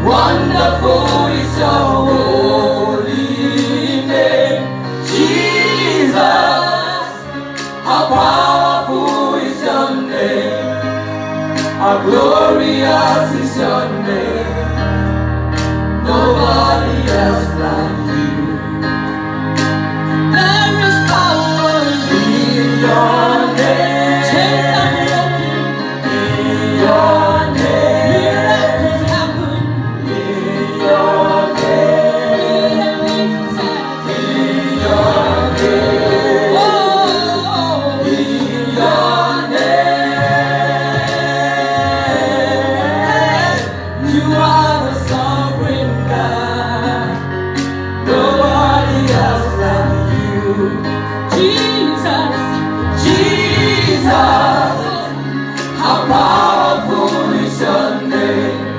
Wonderful is your holy name, Jesus. How powerful is your name, how glorious is your name. Nobody else like you. There is power in your name. Chains are broken in your name. Miracles happen in your name. In your name. Oh, in your name. You are the sovereign God. Nobody else like you. Jesus, Jesus. How powerful is your name.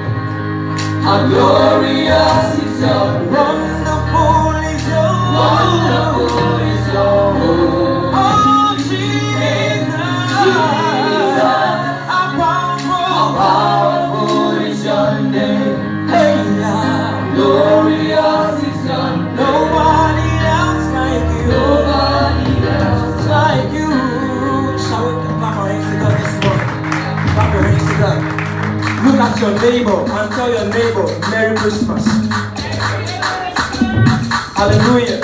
How glorious is your name. Wonderful is your Wonderful is your name. Oh, Jesus. Jesus. How How powerful. powerful is your name. Hey, yeah. Glorious is your name. Nobody else like you. Nobody else. Like you. Shall we clap our hands together this morning? Clap your hands together. Look at your neighbor and tell your neighbor, Merry Christmas. Hallelujah.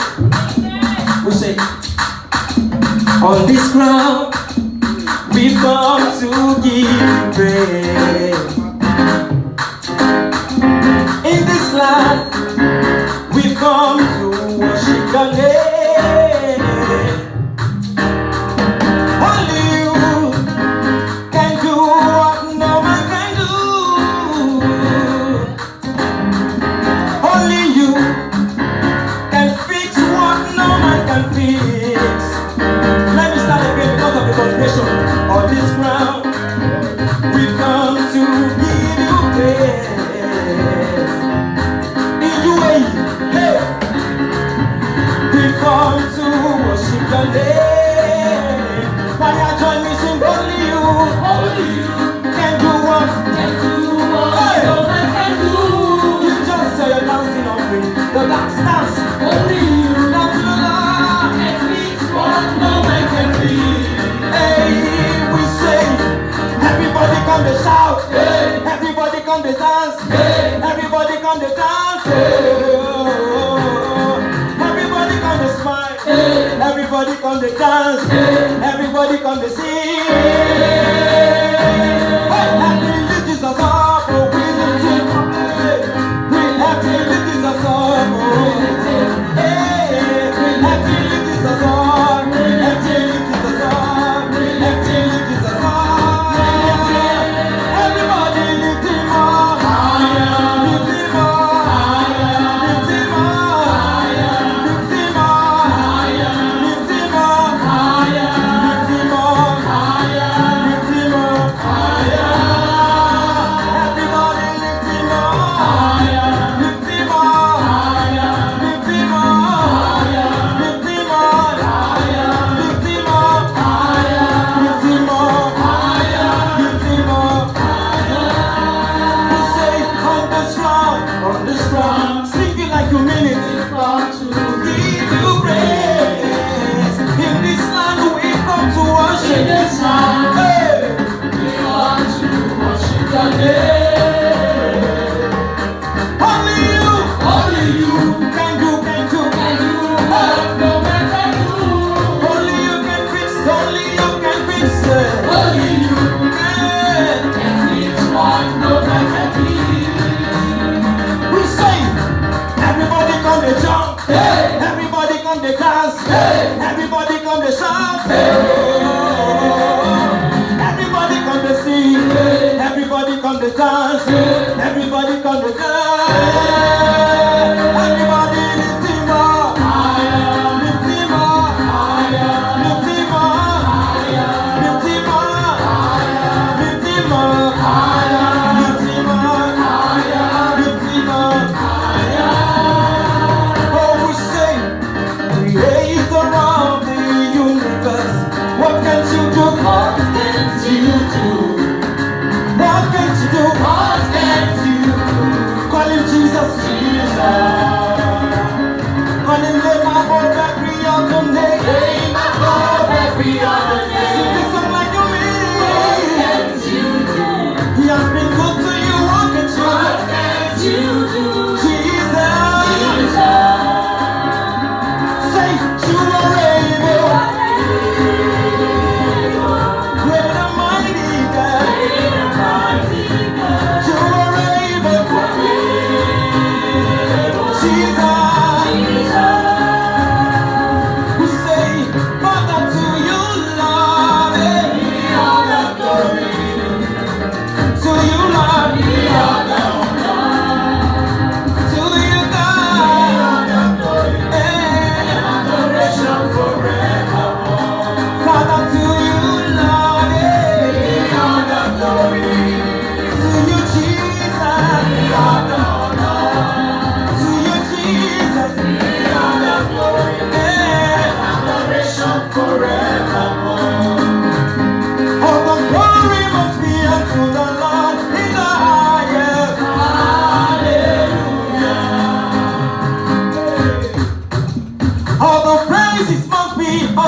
We say, on this ground, we come to give you praise. In this land, we come to worship your name. Only you can do what no man can do. Only you can fix what no man can fix. Let me start again because of the congregation. On this ground, we come to give you praise. In you, hey, we come to worship your name. Fire, join me, sing only you. Only you Can do what can do what Hey. no man can do. you just say you're dancing on me. The dance, dance. Only you Dance to the Lord. can fix what no man can fix. Hey, we say, everybody come to shout. Hey. Everybody come to dance. Hey. Everybody come to dance. Oh, everybody come to smile. Hey. Everybody come to dance. Hey. Everybody come to sing. Hey, and we lift Jesus up. Oh, we lift him up. Hey, we have to lift Jesus up. Oh, hey, we have to lift Jesus up. We have to lift Jesus up. We have to lift Jesus up. Everybody lift him up. Lift him up. Lift him up. Lift him up. Lift him up. Lift him up. Lift him up. Everybody lift him up. Lift him up. Lift him up. Lift him up. Lift him up. Lift him up. Lift him up. We say on this round, sing it like you mean it. Come to Give you praise. In this land we come to worship. In this land, Hey. we want to worship your name. Only you Only you can do. can do what no man can do. Only you can fix. Only you can fix it. Only you Yeah. can fix what no man can fix. We say, everybody come to jump. Hey. Everybody come to dance. Hey. Everybody come to shout. Everybody come to sing. Everybody come to dance. Everybody come to dance.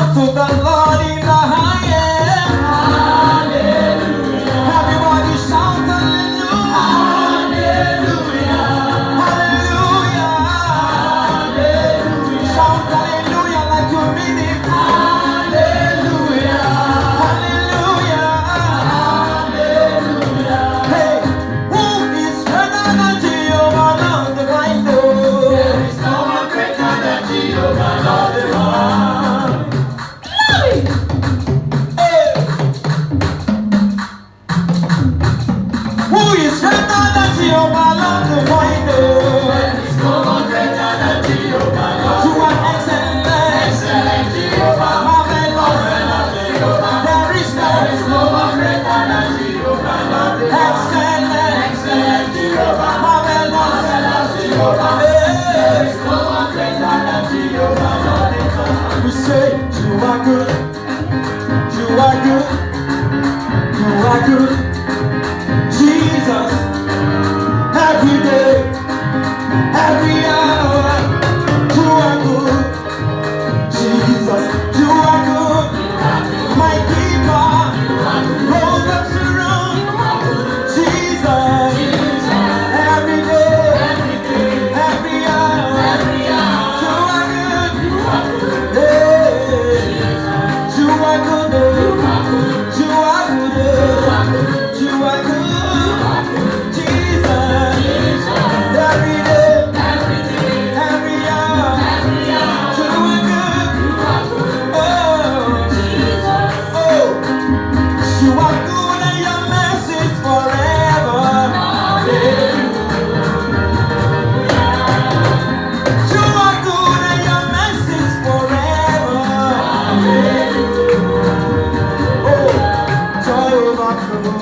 unto the Lord in the highest. Hallelujah. Everybody shout hallelujah. Hallelujah. Hallelujah. Hallelujah. Shout hallelujah like you mean it. Hallelujah. Hallelujah. Hallelujah. Hey, who is greater than Jehovah Lord divine? There is no one greater than Jehovah Lord divine. Hey, who is greater than Jehovah Lord divine? There is no one greater than Jehovah Lord. You are excellent, Excellent Jehovah. marvelous. There is There is no no one greater than Jehovah Lord divine. excellent, Excellent Jehovah. marvelous. Marvelous Jehovah. There Hey, is no one greater than Jehovah Lord divine. we say you are good, you are good, you are good, Jesus. Every day, every hour, you are good, Jesus. You are good, my keeper, rose up to run, Jesus. Every day, every hour, you are good, hey, you are good, you are good, you are good, Jesus. Every day, every hour, you are good, oh, oh, you are good and your mercy's forever. You are good and your mercy's forever. Oh, joy overflow.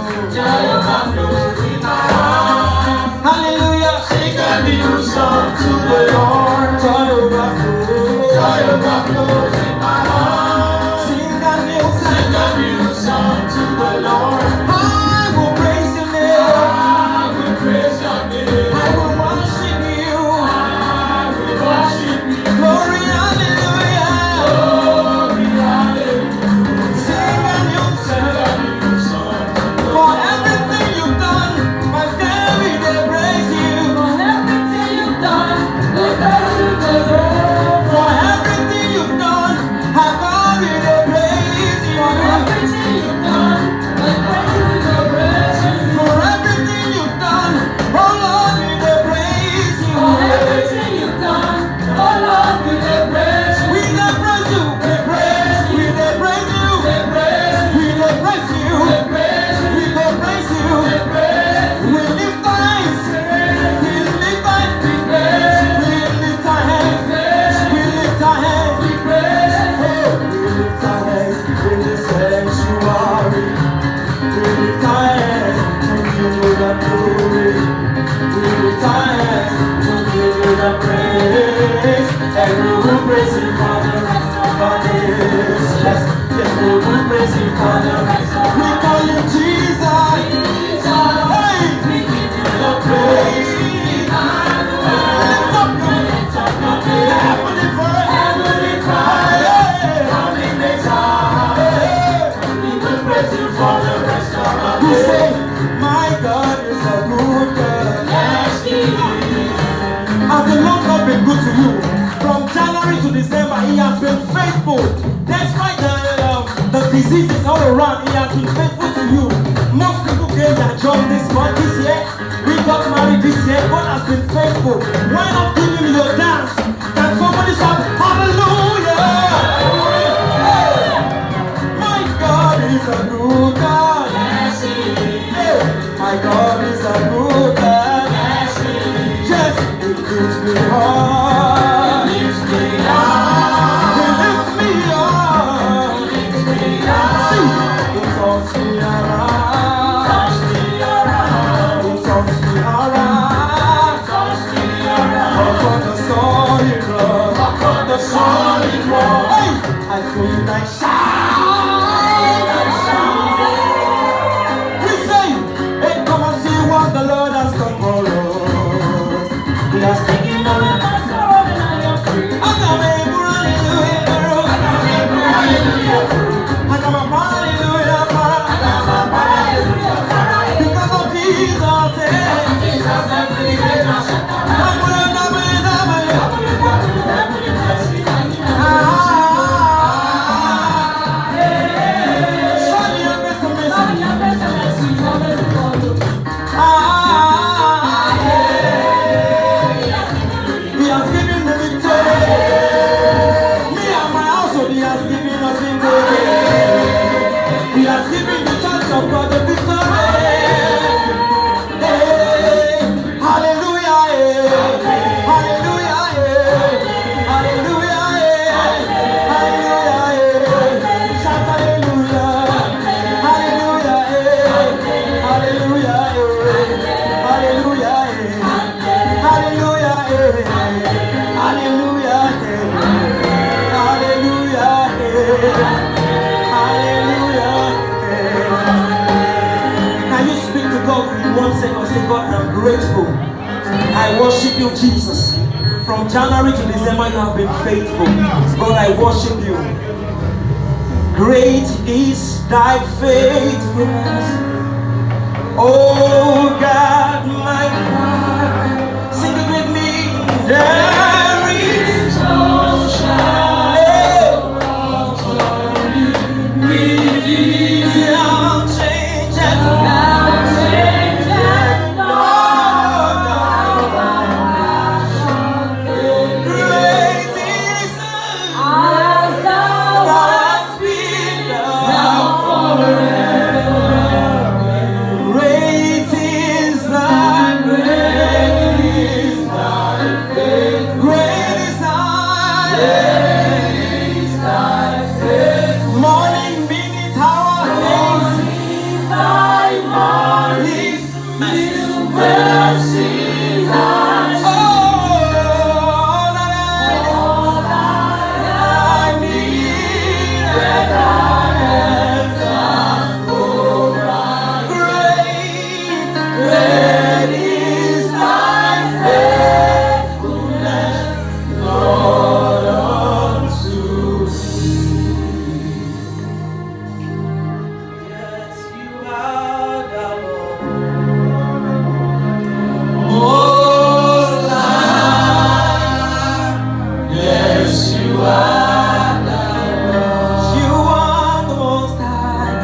Hallelujah. Sing a new song to the Lord. Joy overflow. Joy overflows in my heart. Sing a new Sing song. a new song to the Lord. I will praise your name. I will praise your name. I will worship you. I will worship you. Glory, hallelujah. Glory, hallelujah. Sing a new Sing song. a new song to the For Lord. everything you've done, my family they praise you. For everything you've done, they praise you, they praise. For everything you've done, how God will they praise you. For everything you've done, they praise you, they praise you. For everything you've done, oh Lord, will they praise you. For everything you've done, oh Lord, we they praise you. We they praise you, we praise, we they praise you, They praise you, we they praise you, they praise you, we they praise you. they praise you. We lift our hands, we lift our hands, We praise you, we lift our hands, we lift our hands. we praise you. Oh, we lift our hands in the sanctuary. We lift our hands to give you the glory. We lift our hands to give you the praise. And we will praise you for the rest of our days. Yes, yes, we will praise you for the rest of our days. We call you Jesus. Hey, We give you the praise. praise. Lift up your heavenly Father. Heavenly Father, coming Messiah. Hey. We will praise you for the rest of our You days. say, my God is a good God. Yes, He is. Has the Lord not been good to you? From January to December, He has been faithful. Despite the diseases all around, He has been faithful to you. Most people gain their job this month, this year. We got married this year. God has been faithful. Why not give Him your dance? Can somebody shout hallelujah? My God is a good God. Yes, He is. My God is a good God. Yes, He is. Yes, He lifts me up. He lifts me up. He lifts me up. He lifts me up. See, He turns me around. Touch me around. He turns me around. Touch me around. Me and my household, He has given us victory. He has given the church of God the victory. Hey, hallelujah, hallelujah, hallelujah, hallelujah, shout hallelujah, hallelujah, hallelujah, hallelujah, hallelujah, hallelujah, hallelujah. Can you speak to God in 1 second? Say, God, I'm grateful. I worship you, Jesus. From January to December, you have been faithful. God, I worship you. Great is thy faithfulness. Oh God, my Father. Sing it with me. There is no shadow of turning with thee. Now changes, great is as thou hast been now forever. Great is thy faith. Great is thy faith. Morning, minute, hour, days. Thy morning, new mercies I see. All that I need, and thy hands have provided. Great is thy faithfulness, Lord, unto me. Yes, you are the Lord, Most High. Yes, you are the Lord. You are the Most High.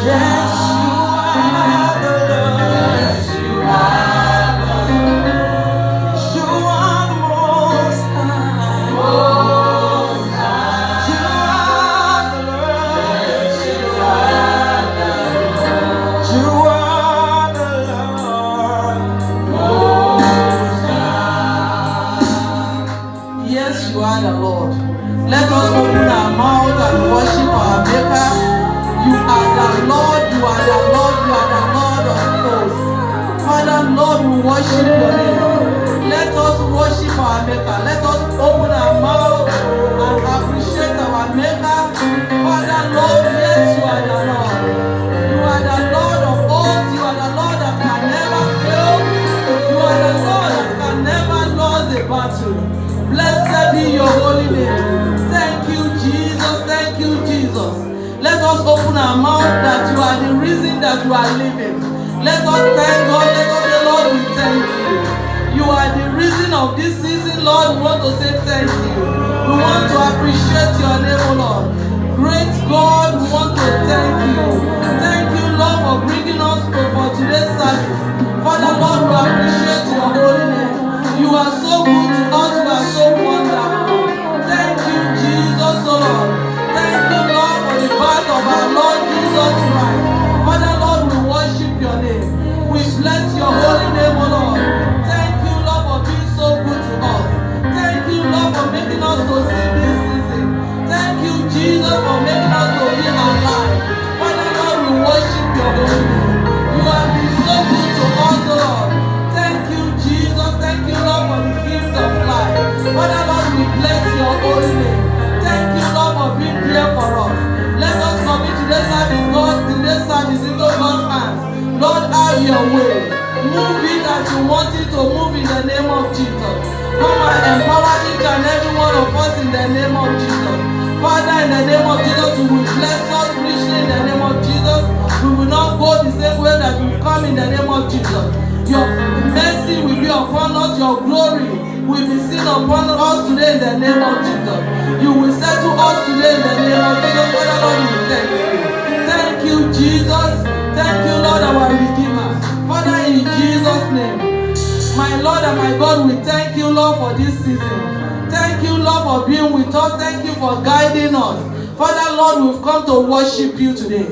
Yes, you are the Lord. You are the Most High. You are the Lord. You are the Lord. Yes, you are the Lord. Let us open our mouth and worship our Maker. You are the Lord, you are the Lord, you are the Lord of hosts. Father, Lord, we worship your name. Let us worship our Maker. Let us open our mouth and appreciate our Maker. Father, Lord, yes, you are the Lord. You are the Lord of hosts. You are the Lord that can never fail. You are the Lord that can never lose a battle. Blessed be your holy name. Thank you, Jesus. Thank you, Jesus. Let us open our mouth that you are the reason that you are living. Let us thank God. Let us say, Lord, we thank you. You are the reason of this season, Lord. We want to say thank you. We want to appreciate your name, O Lord. Great God, we want to thank you. Thank you, Lord, for bringing us for today's service. Father, Lord, we appreciate your holy name. You are so good to us. You are so wonderful. Thank you, Jesus, O Lord. Thank you, Lord, for the birth of our Lord Jesus Christ. Father, Lord, we worship your name. We bless your holy name, O Lord. Thank you, Lord, for being so good to us. Thank you, Lord, for making us to see this season. Thank you, Jesus, for making us to be alive. Father, Lord, we worship your holy name. You have been so good to us, O Lord. Thank you, Jesus. Thank you, Lord, for the gift of life. Father, Lord, we bless your holy name. Thank you, Lord, for being here for us. Let us commit today's service, God, today's service into God's hands. Lord, have your way. Move it as you want it to move in the name of Jesus. Come and empower each and every one of us in the name of Jesus. Father, in the name of Jesus, you will bless us richly in the name of Jesus. We will not go the same way that we come in the name of Jesus. Your mercy will be upon us, your glory will be seen upon us today in the name of Jesus. You will settle us today in the name of Jesus. Father, Lord, we thank you. Thank you, Jesus. Thank you, Lord, our Redeemer. Father, in Jesus' name. My Lord and my God, we thank you, Lord, for this season. Thank you, Lord, for being with us. Thank you for guiding us. Father, Lord, we've come to worship you today.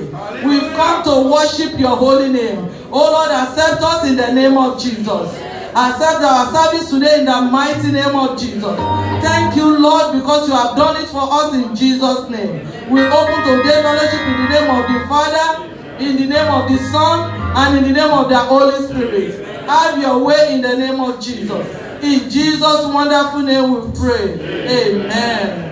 We've come to worship your holy name. Oh, Lord, accept us in the name of Jesus. Accept our service today in the mighty name of Jesus. Thank you, Lord, because you have done it for us in Jesus' name. We open today's fellowship in the name of the Father, in the name of the Son, and in the name of the Holy Spirit. Have your way in the name of Jesus. In Jesus' wonderful name we pray. Amen.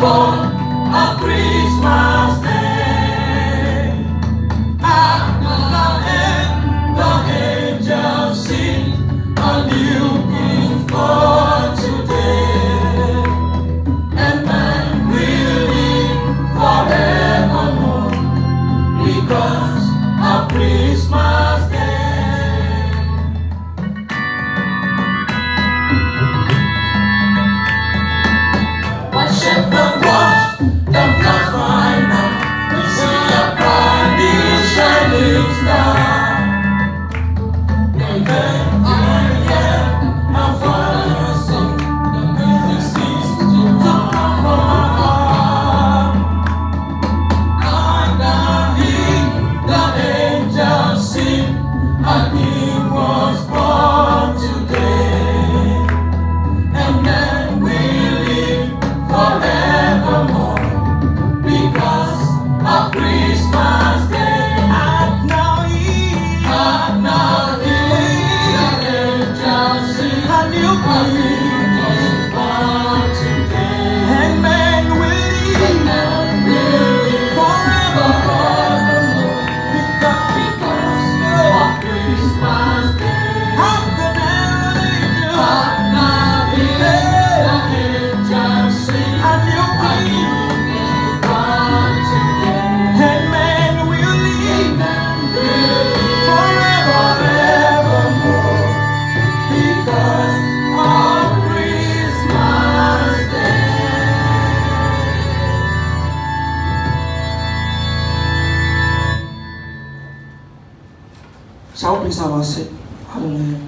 born on Christmas Day. At Bethlehem, the angels sing, a new King born today. And man will live forevermore because of Christmas Day. What shepherd watch the flocks by night? We see a bright new shining star. And then I hear our Father sing, the music ceases to come from afar. I can hear the angels sing, a King was born today. And then we live forevermore because of Christmas Day. And now the angels sing, a new King is born today. And men will live forevermore because of Christmas Day. How can the angels sing, a new King is born today. And men will live forevermore because of Christmas Day. Shall we please have our seat? Hallelujah.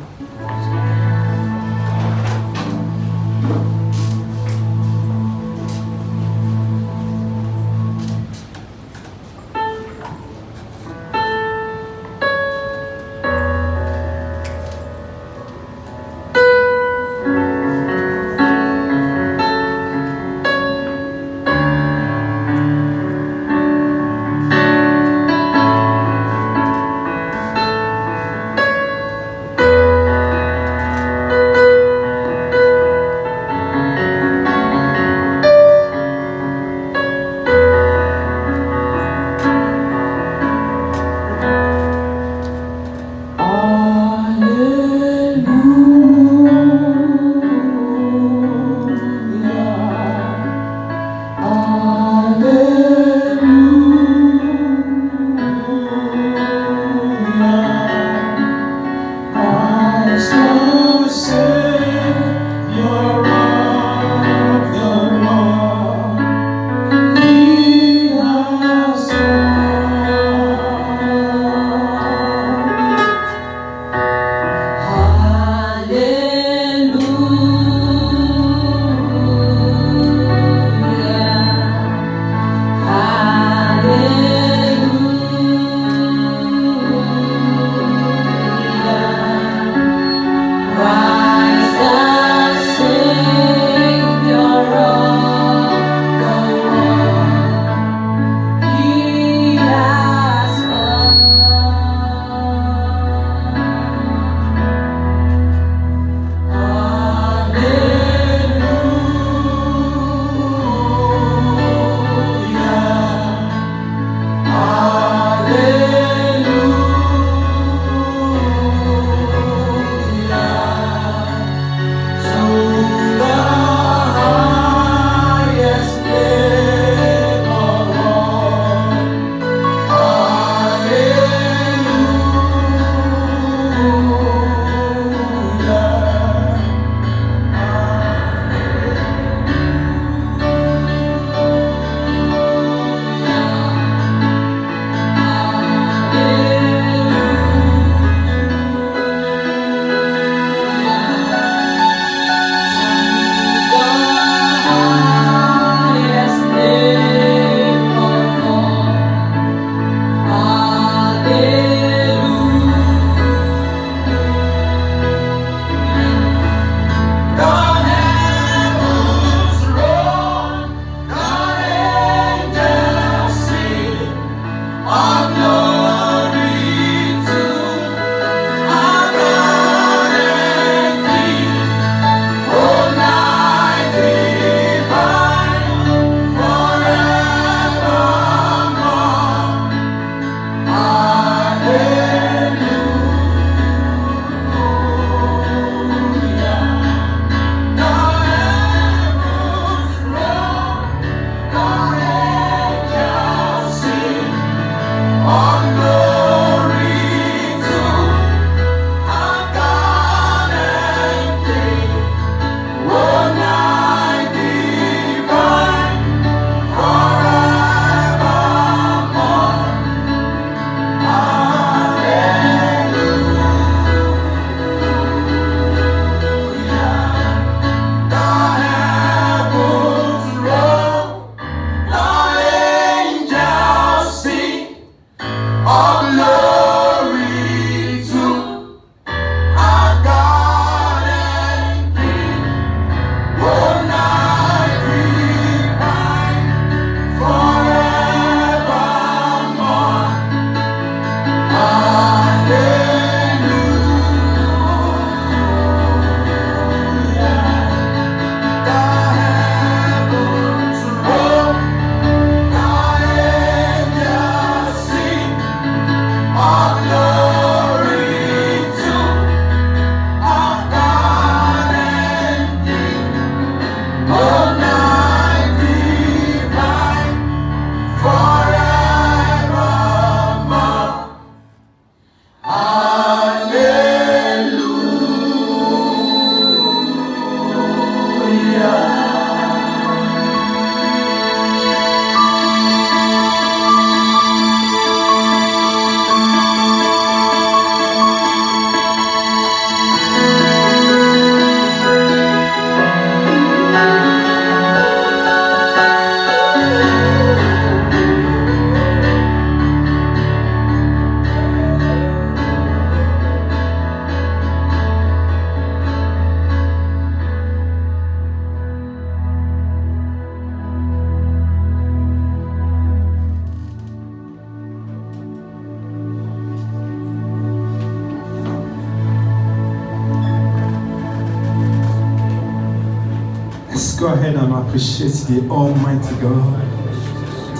go ahead and appreciate the Almighty God.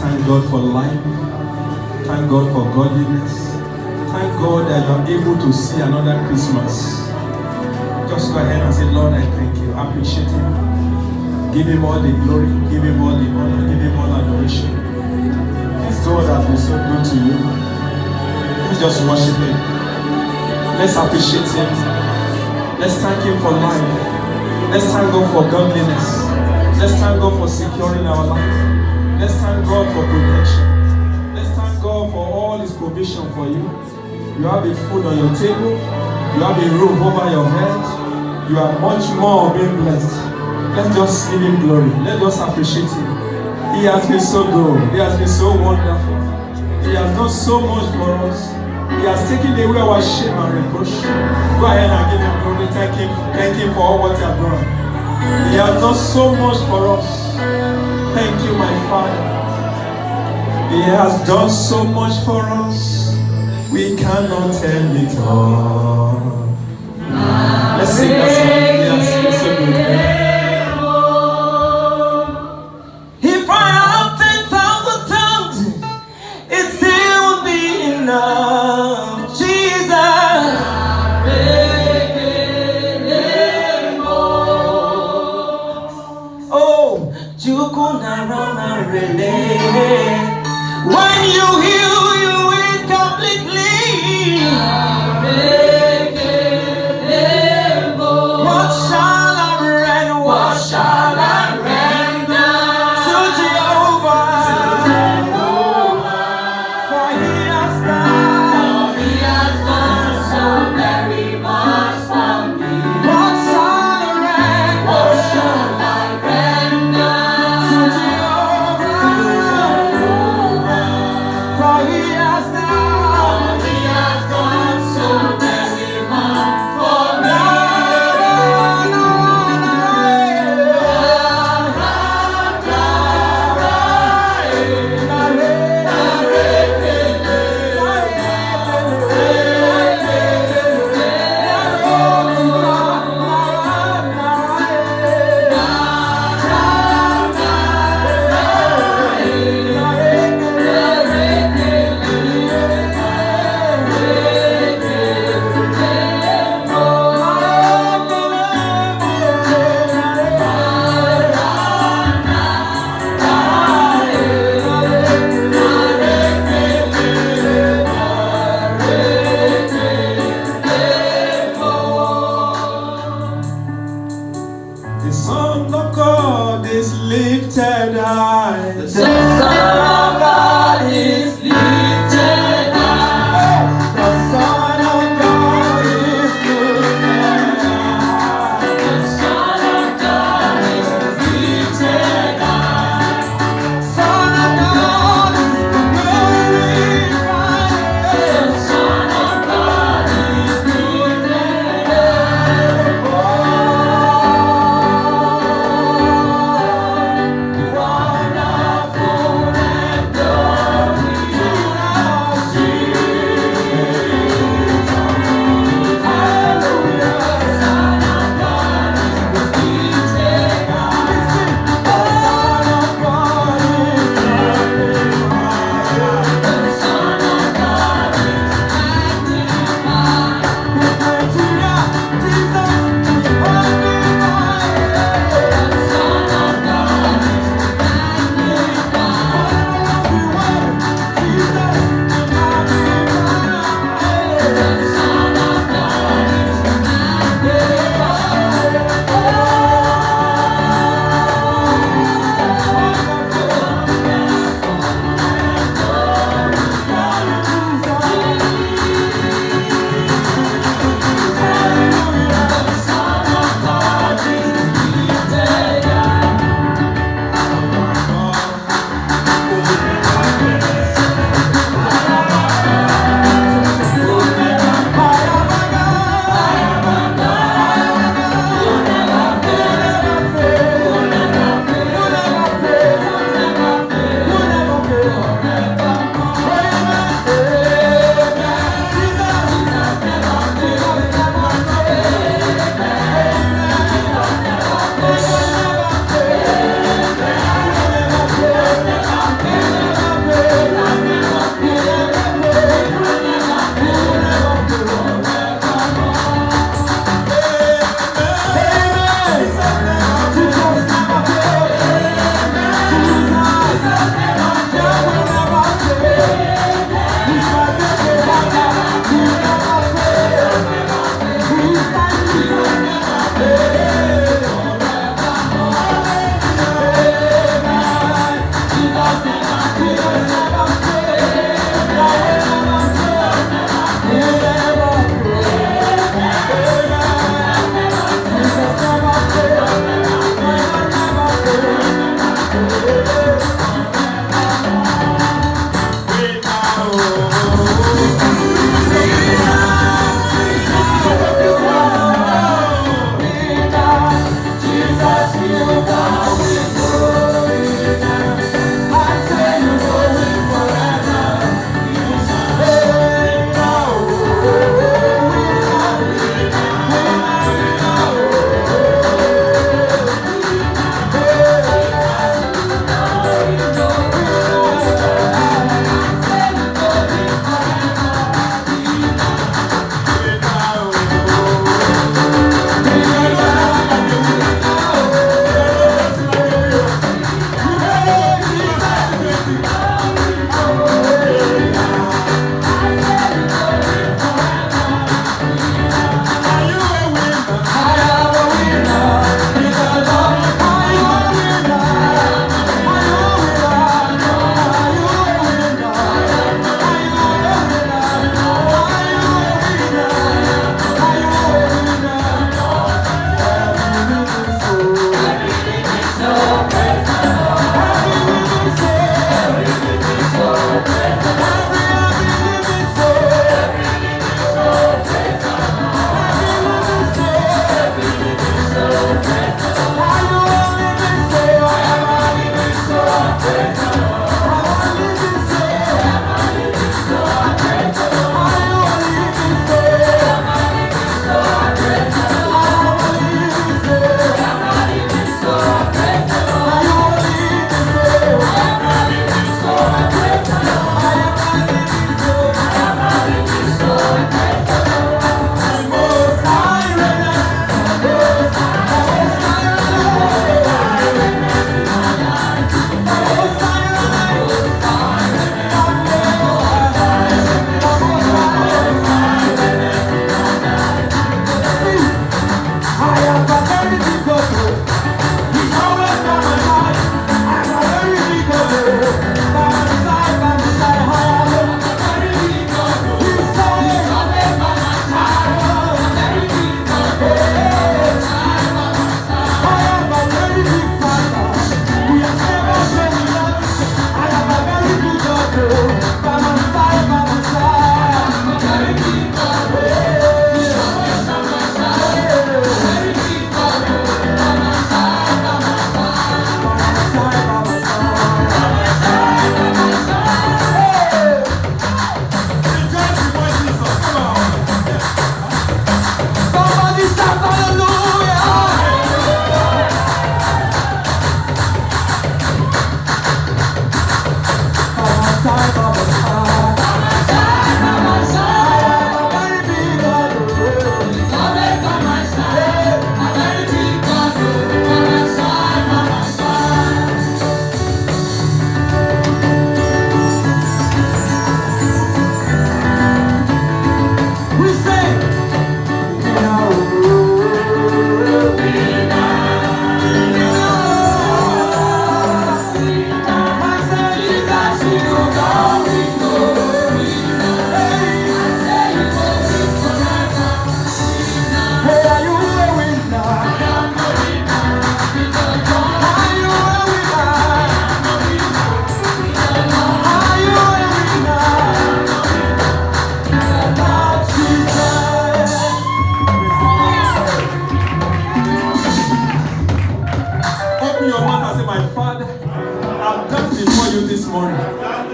Thank God for life. Thank God for godliness. Thank God that you are able to see another Christmas. Just go ahead and say, Lord, I thank you. Appreciate Him. Give Him all the glory. Give Him all the honor. Give Him all adoration. This God has been so good to you. Let's just worship Him. Let's appreciate Him. Let's thank Him for life. Let's thank God for godliness. Let's thank God for securing our life. Let's thank God for protection. Let's thank God for all His provision for you. You have the food on your table. You have a roof over your head. You are much more being blessed. Let's just give Him glory. Let's just appreciate Him. He has been so good. He has been so wonderful. He has done so much for us. He has taken away our shame and reproach. Go ahead and give Him glory. Thank Him for all what He has done. He has done so much for us. Thank you, my Father. He has done so much for us. We cannot tell it all. Let's sing that song. Yes, it's so good. If I have 10,000 tongues, it still won't be enough. Jesus. Oh, when you heal, you will completely. What shall I render? What shall I render to Jehovah? For He has done so very much for me. What shall I render? What shall I render to Jehovah?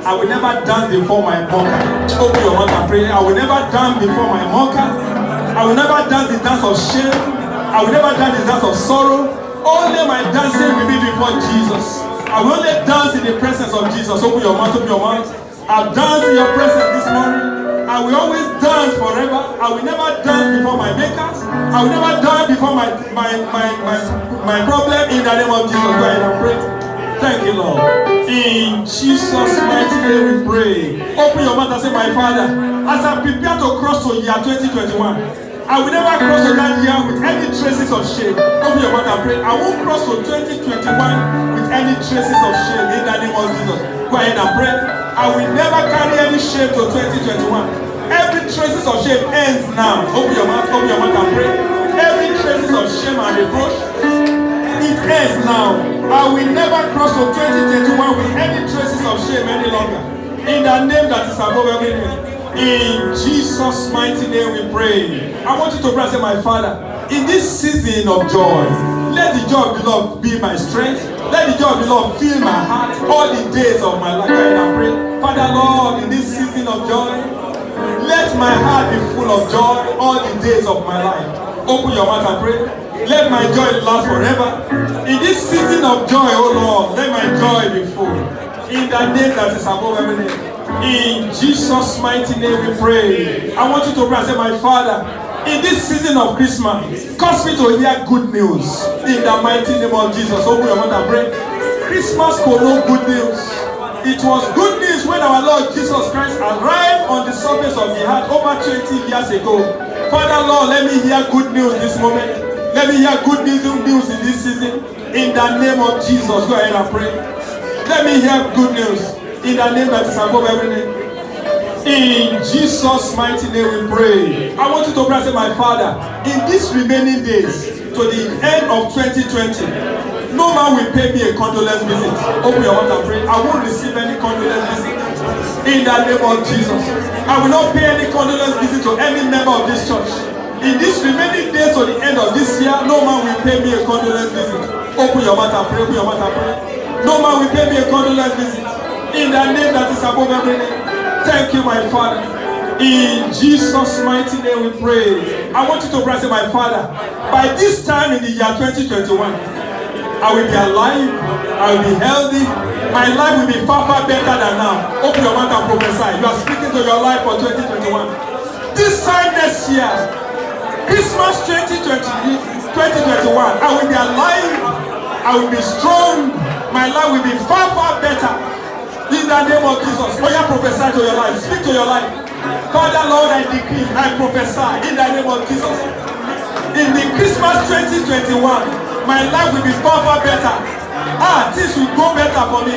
I will never dance before my mocker. Open your mouth and pray. I will never dance before my mocker. I will never dance the dance of shame. I will never dance the dance of sorrow. Only my dancing will be before Jesus. I will only dance in the presence of Jesus. Open your mouth, open your mouth. I've danced in your presence this morning. I will always dance forever. I will never dance before my makers. I will never dance before my problem. In the name of Jesus, go ahead and pray. Thank you, Lord. In Jesus' mighty name we pray. Open your mouth and say, my Father, as I prepare to cross to year 2021, I will never cross to that year with any traces of shame. Open your mouth and pray. I won't cross to 2021 with any traces of shame. In the name of Jesus, go ahead and pray. I will never carry any shame to 2021. Every traces of shame ends now. Open your mouth and pray. Every traces of shame and reproach, it ends now. I will never cross to 2021 with any traces of shame any longer. In the name that is above every name. In Jesus' mighty name we pray. I want you to pray and say, my Father, in this season of joy, let the joy of the Lord be my strength. Let the joy of the Lord fill my heart all the days of my life. I pray, Father Lord, in this season of joy, let my heart be full of joy all the days of my life. Open your mouth and pray. Let my joy last forever. In this season of joy, oh Lord, let my joy be full. In the name that is above every name. In Jesus' mighty name we pray. I want you to pray and say, my Father, in this season of Christmas, cause me to hear good news. In the mighty name of Jesus. Open your mouth and pray. Christmas could know good news. It was good news when our Lord Jesus Christ arrived on the surface of the earth over 20 years ago. Father Lord, let me hear good news this moment. Let me hear good news in this season. In the name of Jesus. Go ahead and pray. Let me hear good news. In the name that is above every name. In Jesus' mighty name we pray. I want you to pray and say, my Father, in these remaining days to the end of 2020, no man will pay me a condolence visit. Open your mouth and pray. I won't receive any condolence visit. In the name of Jesus. I will not pay any condolence visit to any member of this church. In these remaining days to the end of this year, no man will pay me a condolence visit. Open your mouth and pray. Open your mouth and pray. No man will pay me a condolence visit. In the name that is above every name. Thank you, my Father. In Jesus' mighty name we pray. I want you to pray and say, my Father, by this time in the year 2021, I will be alive, I will be healthy, my life will be far, far better than now. Open your mouth and prophesy. You are speaking to your life for 2021. This time next year, Christmas 2021, I will be alive, I will be strong, my life will be far, far better. In the name of Jesus, oh yeah, prophesy to your life, speak to your life. Father Lord, I decree, I prophesy in the name of Jesus. In the Christmas 2021, my life will be far, far better. Things will go better for me.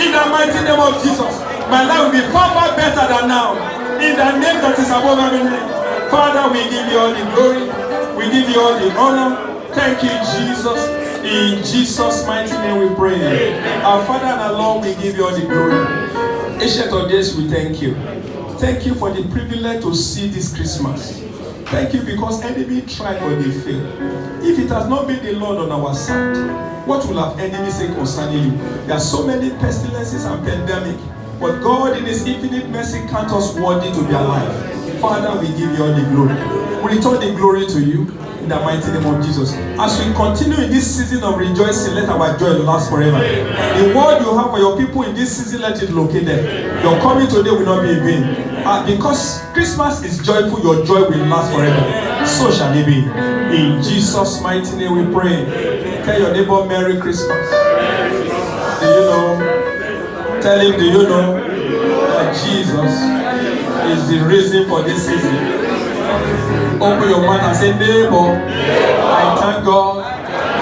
In the mighty name of Jesus, my life will be far, far better than now. In the name that is above every name. Father, we give you all the glory. We give you all the honor. Thank you, Jesus. In Jesus' mighty name we pray. Our Father and our Lord, we give you all the glory. Ancient of days, we thank you. Thank you for the privilege to see this Christmas. Thank you because enemy tried but they failed. If it has not been the Lord on our side, what will have enemy say concerning you? There are so many pestilences and pandemic, but God in His infinite mercy counts us worthy to be alive. Father, we give you all the glory. We return the glory to you. In the mighty name of Jesus. As we continue in this season of rejoicing, let our joy last forever. The word you have for your people in this season, let it locate them. Your coming today will not be in vain. Because Christmas is joyful, your joy will last forever. So shall it be. In Jesus' mighty name we pray. Tell your neighbor, Merry Christmas. Do you know? Tell him, do you know that Jesus is the reason for this season? Open your mouth and say, neighbor, I thank God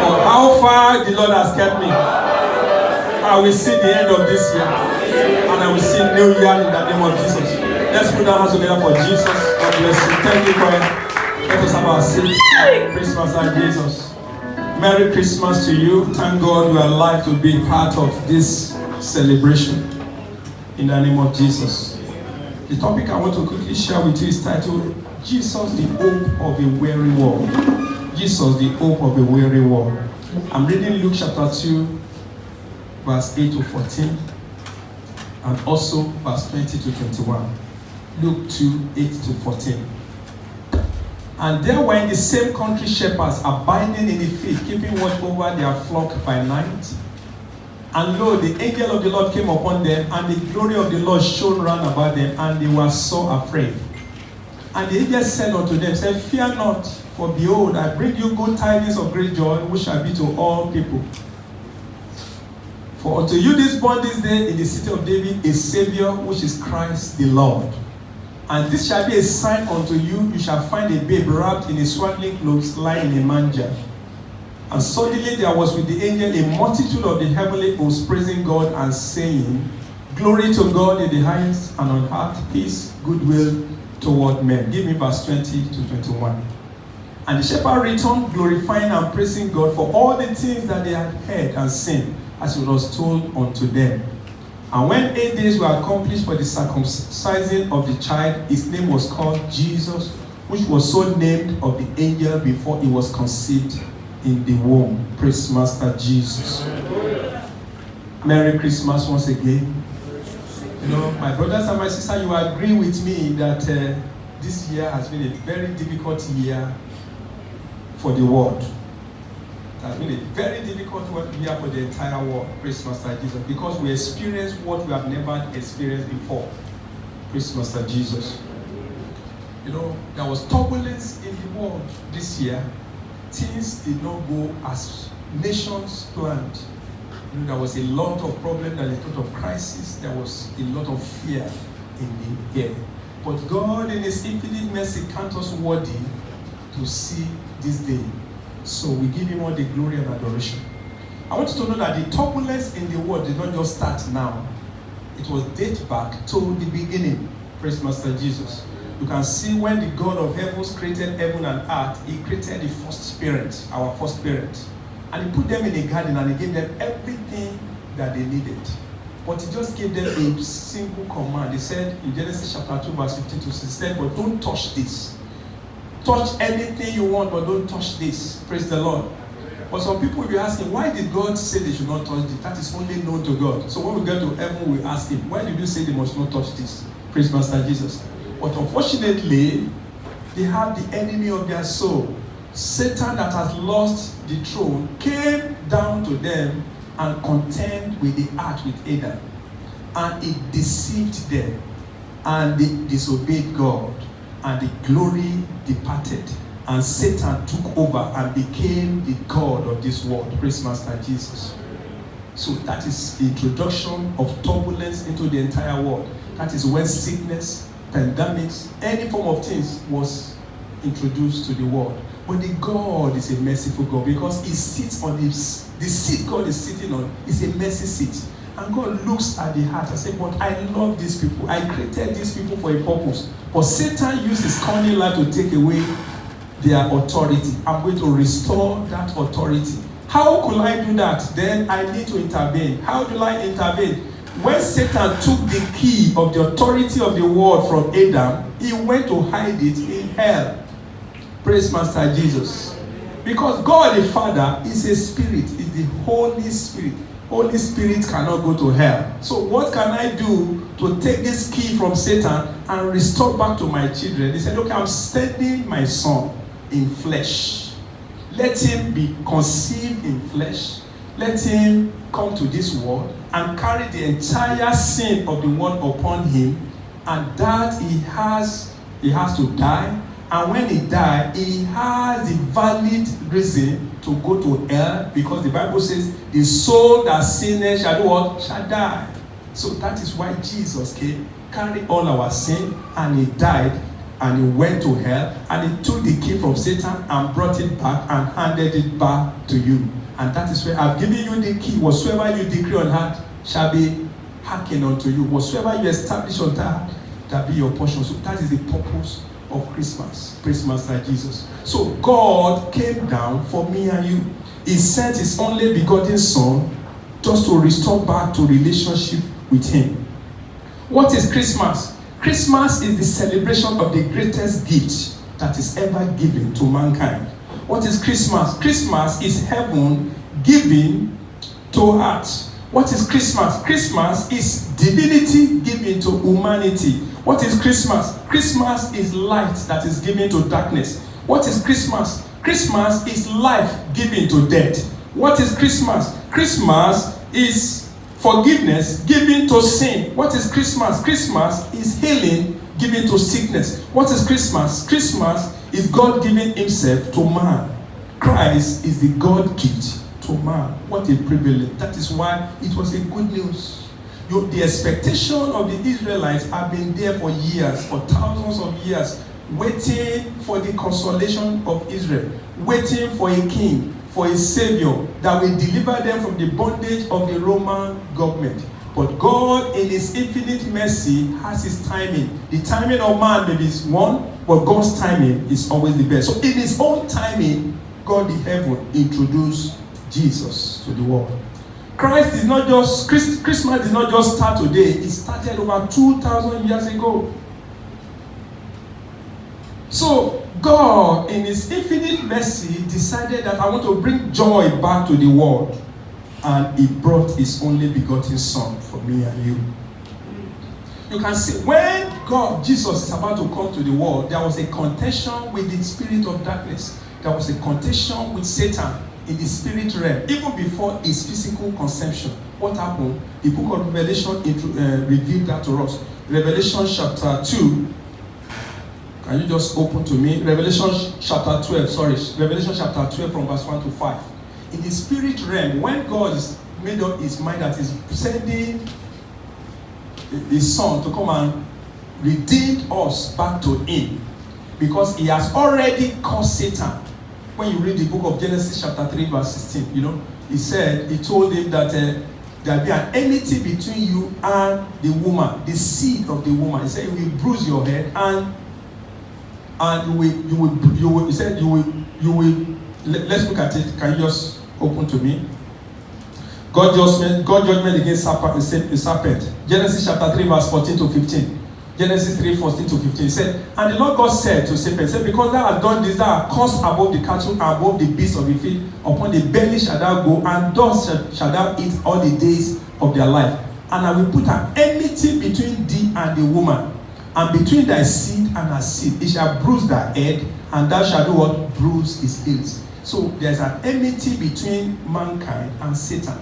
for how far the Lord has kept me. I will see the end of this year, and I will see new year in the name of Jesus. Let's put our hands together for Jesus. God bless you. Thank you, God. Let us have our seats. Christmas like Jesus. Merry Christmas to you. Thank God you are alive to be part of this celebration. In the name of Jesus. The topic I want to quickly share with you is titled, Jesus, the hope of a weary world. Jesus, the hope of a weary world. I'm reading Luke chapter 2, verse 8 to 14. and also verse 20 to 21. Luke 2, 8 to 14. And there were in the same country shepherds abiding in the field, keeping watch over their flock by night. And lo, the angel of the Lord came upon them, and the glory of the Lord shone round about them, and they were so afraid. And the angel said unto them, said, Fear not, for behold, I bring you good tidings of great joy, which shall be to all people. For unto you this born this day in the city of David a Savior, which is Christ the Lord. And this shall be a sign unto you, you shall find a babe wrapped in a swaddling clothes, lying in a manger. And suddenly there was with the angel a multitude of the heavenly hosts praising God and saying, Glory to God in the highest, and on earth peace, goodwill toward men. Give me verse 20 to 21. And the shepherd returned, glorifying and praising God for all the things that they had heard and seen, as it was told unto them. And when 8 days were accomplished for the circumcision of the child, his name was called Jesus, which was so named of the angel before he was conceived in the womb. Praise Master Jesus. Merry Christmas once again. You know, my brothers and my sisters, you agree with me that this year has been a very difficult year for the world. It has been a very difficult year for the entire world. Praise Master Jesus. Because we experienced what we have never experienced before. Praise Master Jesus. You know, there was turbulence in the world this year. Things did not go as nations planned. You know, there was a lot of problems, there was a lot of crisis, there was a lot of fear in the air. But God, in His infinite mercy, counted us worthy to see this day. So we give Him all the glory and adoration. I want you to know that the turbulence in the world did not just start now. It was date back to the beginning. Praise Master Jesus. You can see when the God of heavens created heaven and earth, He created the first parents, our first parents. And He put them in a garden and He gave them everything that they needed. But He just gave them a single command. He said in Genesis chapter 2 verse 15 to 16, but don't touch this. Touch anything you want, but don't touch this. Praise the Lord. But some people will be asking, why did God say they should not touch this? That is only known to God. So when we get to heaven, we ask Him, why did you say they must not touch this? Praise Master Jesus. But unfortunately, they have the enemy of their soul. Satan, that has lost the throne, came down to them and contended with the earth with Adam. And it deceived them. And they disobeyed God. And the glory departed. And Satan took over and became the God of this world. Praise Master Jesus. So that is the introduction of turbulence into the entire world. That is when sickness, pandemics, any form of things was introduced to the world. But the God is a merciful God because He sits on the seat God is sitting on is a mercy seat. And God looks at the heart and says, but I love these people. I created these people for a purpose. But Satan used his cunning life to take away their authority. I'm going to restore that authority. How could I do that? Then I need to intervene. How do I intervene? When Satan took the key of the authority of the world from Adam, he went to hide it in hell. Praise Master Jesus. Because God the Father is a spirit, is the Holy Spirit. Holy Spirit cannot go to hell. So what can I do to take this key from Satan and restore back to my children? He said, okay, I'm sending my son in flesh. Let him be conceived in flesh. Let him come to this world and carry the entire sin of the world upon him. And that he has to die. And when he died, he has the valid reason to go to hell, because the Bible says, the soul that sinneth shall do what? Shall die. So that is why Jesus came, carried all our sin, and He died, and He went to hell, and He took the key from Satan and brought it back and handed it back to you. And that is where I've given you the key. Whatsoever you decree on earth shall be hearkened unto you. Whatsoever you establish on earth, that be your portion. So that is the purpose of Christmas. Praise Master Jesus. So God came down for me and you. He sent His only begotten Son just to restore back to relationship with Him. What is Christmas? Christmas is the celebration of the greatest gift that is ever given to mankind. What is Christmas? Christmas is heaven giving to earth. What is Christmas? Christmas is divinity given to humanity. What is Christmas? Christmas is light that is given to darkness. What is Christmas? Christmas is life given to death. What is Christmas? Christmas is forgiveness given to sin. What is Christmas? Christmas is healing given to sickness. What is Christmas? Christmas is God giving himself to man. Christ is the God gift to man. What a privilege. That is why it was a good news. The expectation of the Israelites have been there for years, for thousands of years, waiting for the consolation of Israel, waiting for a king, for a savior that will deliver them from the bondage of the Roman government. But God, in his infinite mercy, has his timing. The timing of man may be one, but God's timing is always the best. So in his own timing, God in heaven introduced Jesus to the world. Christmas did not just start today. It started over 2,000 years ago. So God, in his infinite mercy, decided that I want to bring joy back to the world. And he brought his only begotten son for me and you. You can see, when God, Jesus, is about to come to the world, there was a contention with the spirit of darkness. There was a contention with Satan in the spirit realm, even before his physical conception. What happened? The book of Revelation revealed that to us. Revelation chapter 2. Can you just open to me? Revelation chapter 12 from verse 1 to 5. In the spirit realm, when God has made up his mind that he's sending his son to come and redeem us back to him, because he has already caused Satan. When you read the book of Genesis chapter 3 verse 16, he told him that there'll be an enmity between you and the woman, the seed of the woman. He said, it will bruise your head and you will. Let's look at it. Can you just open to me? God judgment against the serpent. Genesis chapter 3 verse 14 to 15. Genesis 3, 14 to 15. He said, and the Lord God said to serpent, because thou hast done this, thou art cursed above the cattle and above the beasts of the field. Upon the belly shalt thou go, and thus shalt thou eat all the days of their life. And I will put an enmity between thee and the woman, and between thy seed and her seed. It shall bruise thy head, and thou shalt do what? Bruise his heels. So there's an enmity between mankind and Satan.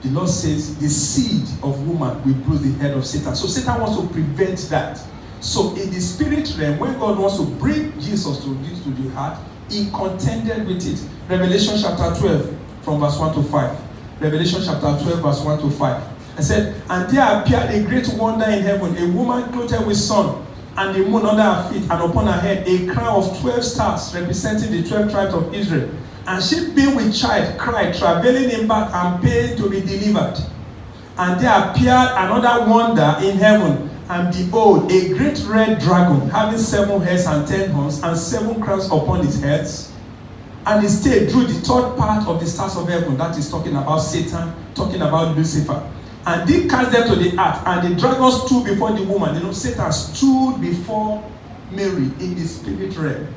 The Lord says the seed of woman will bruise the head of Satan. So Satan wants to prevent that. So in the spirit realm, when God wants to bring Jesus to the heart, he contended with it. Revelation chapter 12 from verse 1 to 5. Revelation chapter 12 verse 1 to 5. I said, and there appeared a great wonder in heaven, a woman clothed with sun, and the moon under her feet, and upon her head a crown of 12 stars, representing the 12 tribes of Israel. And she being with child cried, travailing in birth and pain to be delivered. And there appeared another wonder in heaven, and behold, a great red dragon, having 7 heads and 10 horns, and 7 crowns upon his heads. And his tail drew the third part of the stars of heaven. That is talking about Satan, talking about Lucifer. And they cast them to the earth, and the dragon stood before the woman. Satan stood before Mary in the spirit realm.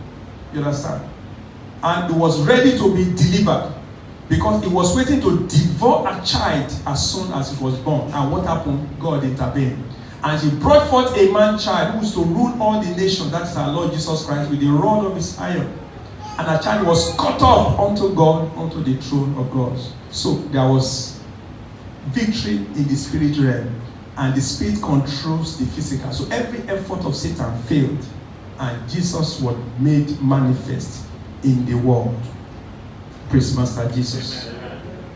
You understand? And he was ready to be delivered, because he was waiting to devour a child as soon as it was born. And what happened? God intervened. And he brought forth a man child who was to rule all the nations. That is our Lord Jesus Christ, with the rod of his iron. And a child was caught up unto God, unto the throne of God. So there was victory in the spirit realm, and the spirit controls the physical. So every effort of Satan failed, and Jesus was made manifest in the world. Praise Master Jesus.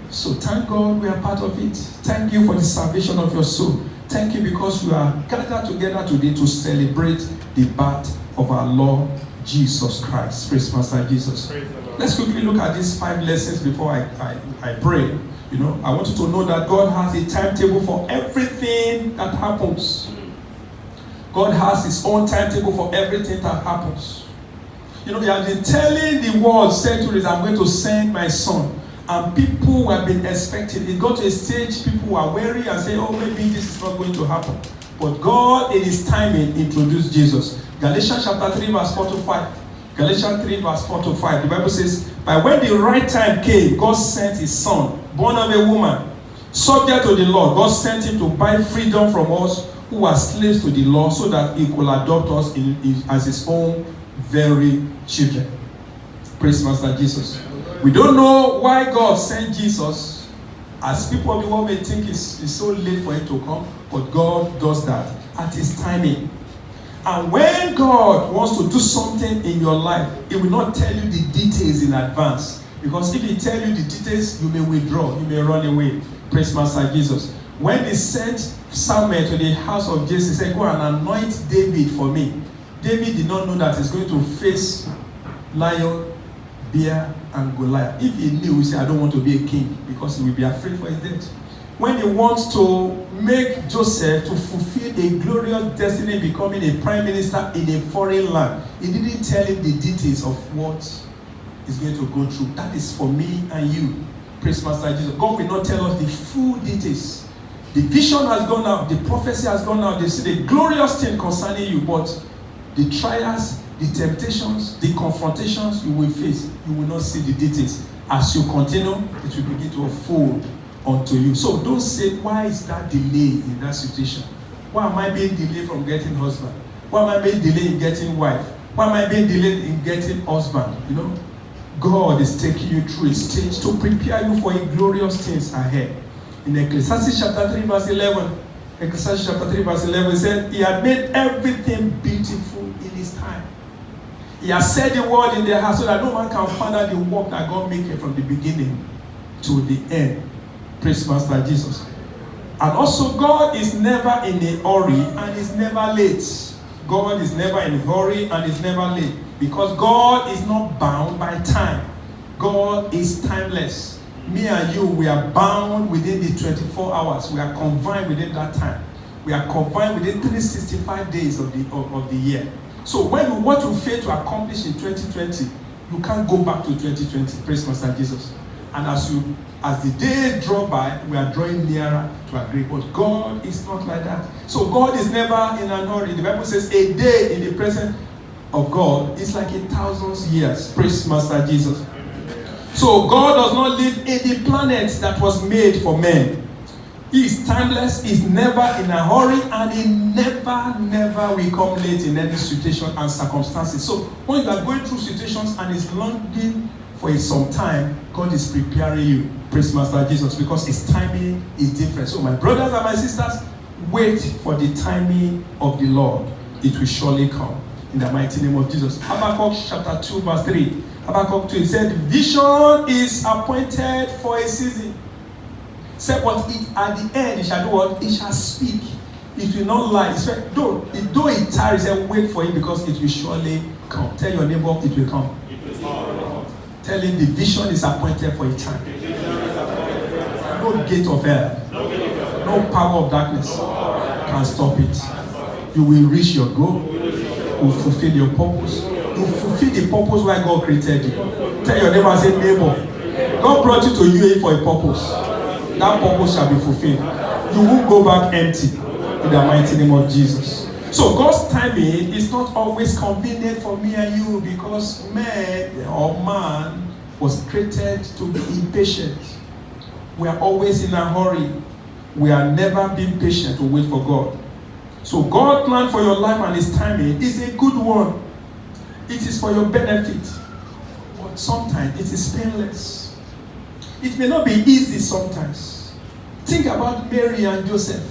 So thank God we are part of it. Thank you for the salvation of your soul. Thank you because we are gathered together today to celebrate the birth of our Lord Jesus Christ. Praise Master Jesus. Let's quickly look at these 5 lessons before I pray. I want you to know that God has a timetable for everything that happens. God has his own timetable for everything that happens. He has been telling the world centuries, I'm going to send my son. And people have been expecting. It got to a stage, people were wary and say, oh, maybe this is not going to happen. But God, in his timing, introduced Jesus. Galatians chapter 3, verse 4 to 5. Galatians 3, verse 4 to 5. The Bible says, but when the right time came, God sent his son, born of a woman. subject to the law. God sent him to buy freedom from us who are slaves to the law so that he could adopt us as his own very children. Praise Master Jesus. We don't know why God sent Jesus, as people of the world may think it's so late for him to come, but God does that at his timing. And when God wants to do something in your life, he will not tell you the details in advance. Because if he tells you the details, you may withdraw, you may run away. Praise Master Jesus. When he sent Samuel to the house of Jesse, he said, go and anoint David for me. David did not know that he's going to face lion, bear, and Goliath. If he knew, he said, I don't want to be a king, because he will be afraid for his death. When he wants to make Joseph to fulfill a glorious destiny, becoming a prime minister in a foreign land, he didn't tell him the details of what he's going to go through. That is for me and you. Praise Master Jesus. God will not tell us the full details. The vision has gone out, the prophecy has gone out, they see the glorious thing concerning you, but the trials, the temptations, the confrontations you will face, you will not see the details. As you continue, it will begin to unfold unto you. So don't say, why is that delay in that situation? Why am I being delayed from getting husband? Why am I being delayed in getting wife? Why am I being delayed in getting husband? You know, God is taking you through a stage to prepare you for a glorious things ahead. In Ecclesiastes chapter 3 verse 11, Ecclesiastes chapter 3 verse 11 it said, he had made everything beautiful in his time. He has set the word in their heart so that no man can find out the work that God made from the beginning to the end. Praise Master Jesus. And also, God is never in a hurry and is never late. God is never in a hurry and is never late, because God is not bound by time. God is timeless. Me and you, we are bound within the 24 hours. We are confined within that time. We are confined within 365 days of the year. So when what you fail to accomplish in 2020, you can't go back to 2020. Praise Master Jesus. And as the days draw by, we are drawing nearer to agree. But God is not like that. So God is never in a hurry. The Bible says a day in the presence of God is like 1,000 years. Praise Master Jesus. So God does not live in the planet that was made for men. He is timeless, he is never in a hurry, and he never will come late in any situation and circumstances. So when you are going through situations and it's longing for some time, God is preparing you. Praise Master Jesus, because his timing is different. So my brothers and my sisters, wait for the timing of the Lord. It will surely come. In the mighty name of Jesus. Habakkuk chapter 2 verse 3. Habakkuk 2, he said, vision is appointed for a season. Said, but at the end it shall do what? It shall speak. It will not lie. It said, though it tarries, wait for it, because it will surely come. Tell your neighbor it will come. Tell him the vision is appointed for a time. No gate of hell, no power of darkness can stop it. You will reach your goal. You will fulfill your purpose. You will fulfill the purpose why God created you. Tell your neighbor, say, neighbor, God brought you to UAE for a purpose. That purpose shall be fulfilled. You won't go back empty in the mighty name of Jesus. So God's timing is not always convenient for me and you, because man was created to be impatient. We are always in a hurry. We are never being patient to wait for God. So God's plan for your life and his timing is a good one. It is for your benefit. But sometimes it is painless. It may not be easy sometimes. Think about Mary and Joseph.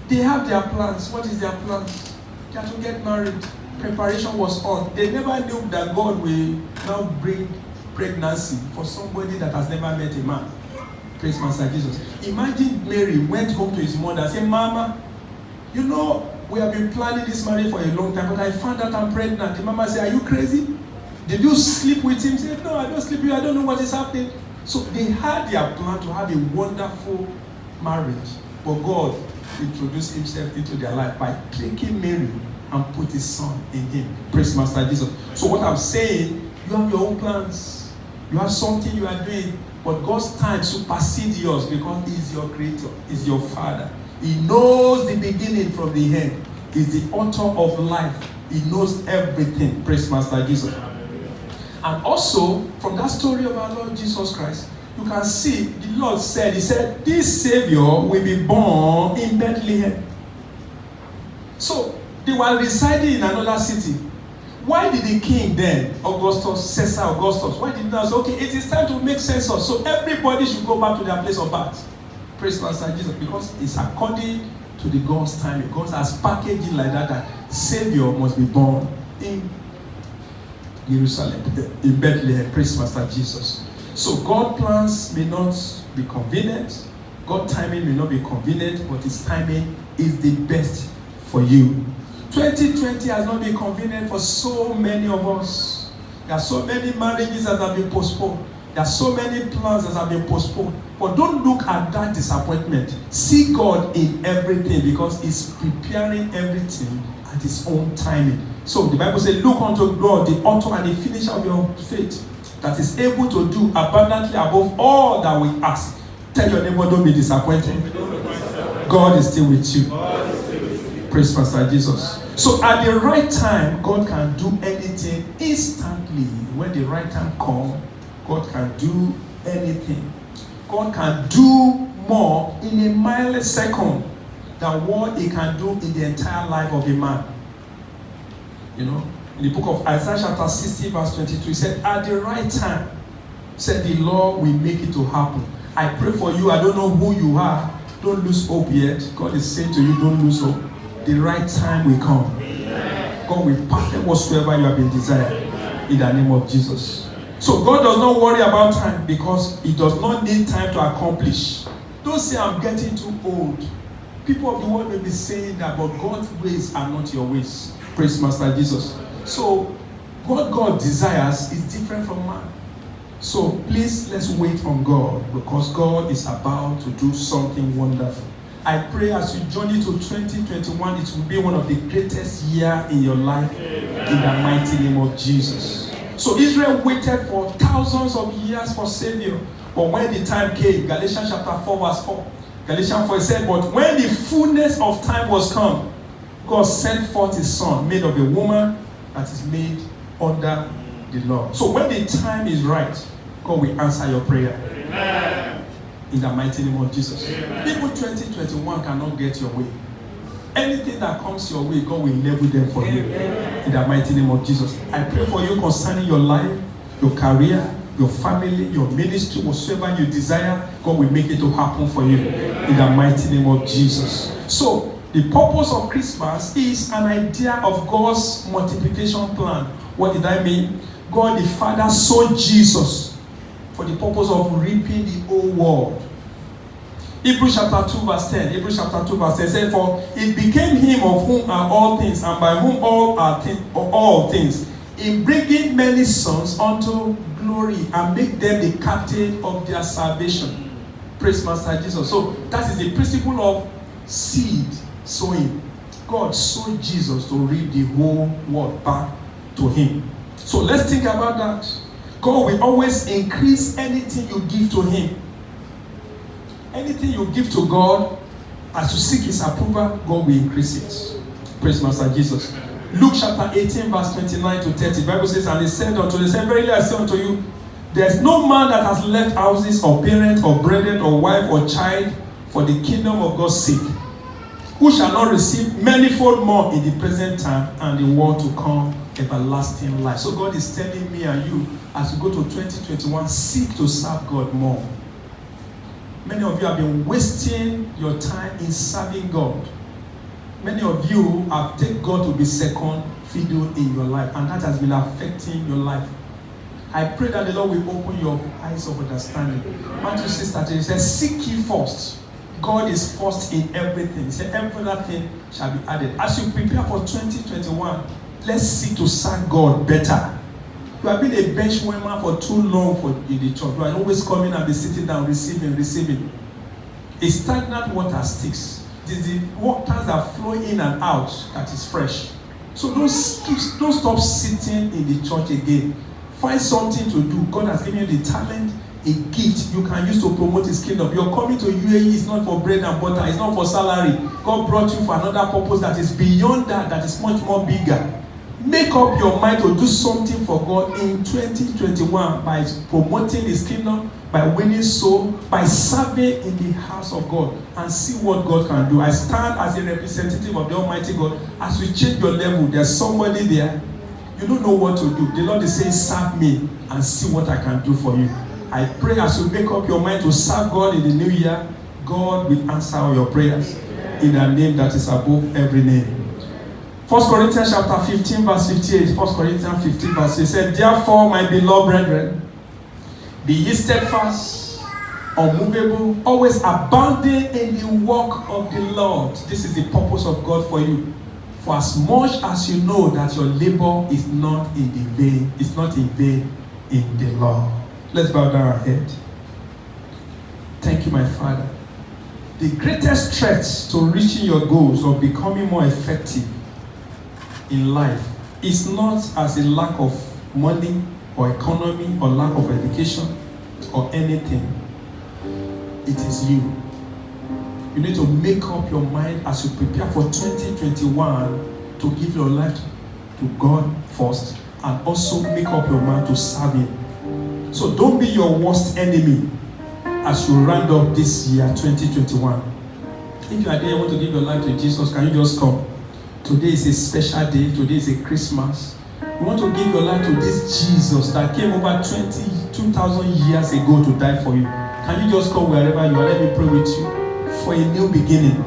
They have their plans. What is their plans? They are to get married. Preparation was on. They never knew that God will now bring pregnancy for somebody that has never met a man. Praise Master Jesus. Imagine Mary went home to his mother and said, Mama, you know, we have been planning this marriage for a long time, but I found out I'm pregnant. The mama said, are you crazy? Did you sleep with him? He said, no, I don't sleep with you. I don't know what is happening. So they had their plan to have a wonderful marriage. But God introduced himself into their life by taking Mary and put his son in him. Praise Master Jesus. So what I'm saying, you have your own plans. You have something you are doing. But God's time supersedes yours, because he is your creator. He is your father. He knows the beginning from the end. He is the author of life. He knows everything. Praise Master Jesus. And also, from that story of our Lord Jesus Christ, you can see the Lord said, he said, this Savior will be born in Bethlehem. So they were residing in another city. Why did the king then, Caesar Augustus, why did he say, okay, it is time to make census, so everybody should go back to their place of birth? Praise Master Jesus, because it's according to the God's timing. God has packaged it like that Savior must be born in Jerusalem, in Bethlehem. Praise Master Jesus. So God's plans may not be convenient, God's timing may not be convenient, but His timing is the best for you. 2020 has not been convenient for so many of us. There are so many marriages that have been postponed. There are so many plans that have been postponed. But don't look at that disappointment. See God in everything, because He's preparing everything at His own timing. So the Bible says, look unto God, the author and the finisher of your faith, that is able to do abundantly above all that we ask. Tell your neighbor, don't be disappointed. God is still with you. Praise Pastor Jesus. So at the right time, God can do anything instantly. When the right time comes, God can do anything. God can do more in a millisecond than what He can do in the entire life of a man. You know, in the book of Isaiah chapter 60 verse 22, he said, at the right time, said the Lord will make it to happen. I pray for you. I don't know who you are. Don't lose hope yet. God is saying to you, don't lose hope. The right time will come. God will perfect whatsoever you have been desiring in the name of Jesus. So God does not worry about time, because He does not need time to accomplish. Don't say, I'm getting too old. People of the world may be saying that, but God's ways are not your ways. Praise Master Jesus. So what God desires is different from man. So please, let's wait on God, because God is about to do something wonderful. I pray as you journey to 2021, it will be one of the greatest years in your life, in the mighty name of Jesus. So Israel waited for thousands of years for Savior. But when the time came, Galatians chapter 4 verse 4, Galatians 4 said, but when the fullness of time was come, God sent forth His Son, made of a woman that is made under the law. So when the time is right, God will answer your prayer. Amen. In the mighty name of Jesus. Amen. People 2021 cannot get your way. Anything that comes your way, God will level them for you. In the mighty name of Jesus. I pray for you concerning your life, your career, your family, your ministry, whatsoever you desire, God will make it to happen for you. In the mighty name of Jesus. So, the purpose of Christmas is an idea of God's multiplication plan. What did I mean? God the Father sowed Jesus for the purpose of reaping the whole world. Hebrews chapter 2 verse 10. Hebrews chapter 2 verse 10 says, for it became Him of whom are all things, and by whom all things, in bringing many sons unto glory, and make them the captain of their salvation. Praise Master Jesus. So that is the principle of seed sowing. God sowed Jesus to reap the whole world back to Him. So let's think about that. God will always increase anything you give to Him. Anything you give to God, as you seek His approval, God will increase it. Praise Master Jesus. Luke chapter 18 verse 29 to 30. The Bible says, and He said unto them, verily I say unto you, there is no man that has left houses or parents or brethren or wife or child for the kingdom of God's sake, who shall not receive manifold more in the present time and the world to come everlasting life. So God is telling me and you, as we go to 2021, seek to serve God more. Many of you have been wasting your time in serving God. Many of you have taken God to be second fiddle in your life, and that has been affecting your life. I pray that the Lord will open your eyes of understanding. Matthew 6:30 says, seek ye first. God is first in everything. He said, every other thing shall be added. As you prepare for 2021, let's seek to serve God better. You have been a bench warmer for too long in the church. You are always coming and be sitting down, receiving. A stagnant water sticks. It is the waters that flow in and out that is fresh. So don't stop sitting in the church again. Find something to do. God has given you the talent, a gift you can use to promote His kingdom. You're coming to UAE is not for bread and butter. It's not for salary. God brought you for another purpose that is beyond that is much more bigger. Make up your mind to do something for God in 2021 by promoting His kingdom, by winning soul, by serving in the house of God, and see what God can do. I stand as a representative of the Almighty God. As we change your level, there's somebody there. You don't know what to do. The Lord is saying, serve me and see what I can do for you. I pray as you make up your mind to serve God in the new year, God will answer all your prayers in the name that is above every name. 1 Corinthians chapter 15 verse 58. 1 Corinthians 15 verse 58 said, therefore, my beloved brethren, be ye steadfast, unmovable, always abounding in the work of the Lord. This is the purpose of God for you. For as much as you know that your labor is not in vain in the Lord. Let's bow down our head. Thank you, my Father. The greatest threat to reaching your goals or becoming more effective in life is not as a lack of money or economy or lack of education or anything. It is you. You need to make up your mind as you prepare for 2021 to give your life to God first, and also make up your mind to serve Him. So don't be your worst enemy as you round up this year 2021. If you are there, you want to give your life to Jesus, can you just come? Today is a special day. Today is a Christmas. You want to give your life to this Jesus that came over 2,000 years ago to die for you. Can you just come wherever you are? Let me pray with you for a new beginning.